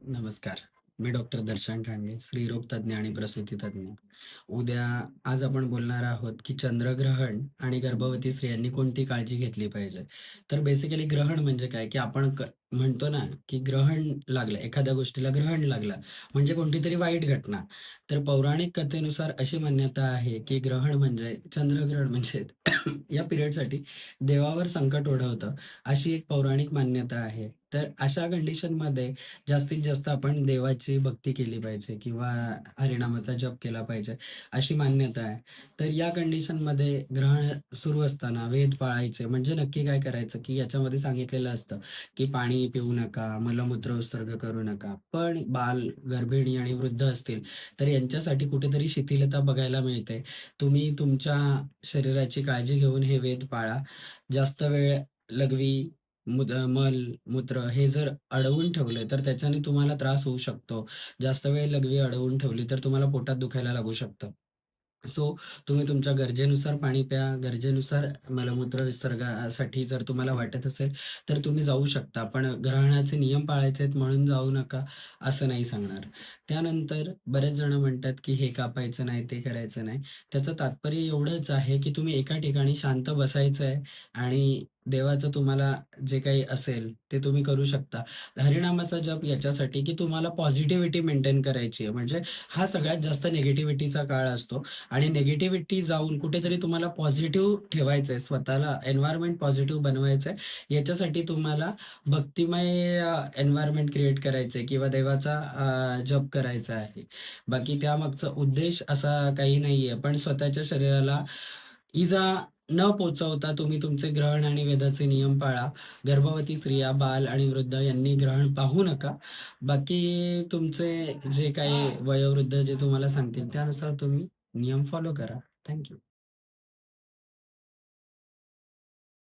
नमस्कार. मी डॉक्टर दर्शन ठांडे, स्त्रीरोग तज्ञ आणि प्रसूती तज्ञ. आज आपण बोलणार आहोत, की चंद्रग्रहण आणि गर्भवती स्त्रियांनी कोणती काळजी घेतली पाहिजे. तर बेसिकली ग्रहण म्हणजे काय, की आपण म्हणतो ना, की ग्रहण लागलं, एखाद्या गोष्टीला ग्रहण लागलं, म्हणजे कोणतीतरी वाईट घटना. तर पौराणिक कथेनुसार अशी मान्यता आहे, की ग्रहण म्हणजे चंद्रग्रहण म्हणजे या पिरियडसाठी देवावर संकट ओढवतं, अशी एक पौराणिक मान्यता आहे. तर अशा कंडिशनमध्ये जास्तीत जास्त आपण देवाची भक्ती केली पाहिजे किंवा हरिनामाचा जप केला पाहिजे, अशी मान्यता आहे. तर या कंडिशनमध्ये ग्रहण सुरू असताना वेद पाळायचे म्हणजे नक्की काय करायचं, की याच्यामध्ये सांगितलेलं असतं, की पाणी पिऊ नका, मलमूत्र उत्सर्ग करू नका. पण बाल, गर्भिणी आणि वृद्ध असतील, तर यांच्यासाठी कुठेतरी शिथिलता बघायला मिळते. तुम्ही तुमच्या शरीराची काळजी घेऊन हे वेद पाळा. जास्त वेळ लघवी, मल, मूत्र हे जर अडवून ठेवले, तर त्याच्याने तुम्हाला त्रास होऊ शकतो. जास्त वेळ लघवी अडवून ठेवली, तर तुम्हाला पोटात दुखायला लागू शकतं. सो तुम्ही तुमच्या गरजेनुसार पाणी प्या, गरजेनुसार मलमूत्र विसर्गासाठी जर तुम्हाला वाटत असेल, तर तुम्ही जाऊ शकता. पण ग्रहणाचे नियम पाळायचे आहेत म्हणून जाऊ नका, असं नाही सांगणार. त्यानंतर बरेच जण म्हणतात, की हे कापायचं नाही, ते करायचं नाही. त्याचं तात्पर्य एवढंच आहे, की तुम्ही एका ठिकाणी शांत बसायचं आहे आणि देवाचं तुम्हाला जे काही असेल, ते तुम्ही करू शकता. हरिनामाचा जप याच्यासाठी, की तुम्हाला पॉझिटिव्हिटी मेंटेन करायची आहे. म्हणजे हा सगळ्यात जास्त निगेटिव्हिटीचा काळ असतो आणि निगेटिव्हिटी जाऊन कुठेतरी तुम्हाला पॉझिटिव्ह ठेवायचं आहे. स्वतःला एन्व्हायर्नमेंट पॉझिटिव्ह बनवायचं आहे. याच्यासाठी तुम्हाला भक्तिमय एन्व्हायर्नमेंट क्रिएट करायचं आहे किंवा देवाचा जप करायचा आहे. बाकी त्यामागचा उद्देश असा काही नाहीये. पण स्वतःच्या शरीराला इजा न पोहोचवता तुम्ही तुमचे ग्रहण आणि वेदाचे नियम पाळा. गर्भवती स्त्रिया, बाल आणि वृद्ध यांनी ग्रहण पाहू नका. बाकी तुमचे जे काही वयोवृद्ध जे तुम्हाला सांगतील त्यानुसार तुम्ही नियम फॉलो करा. Thank you.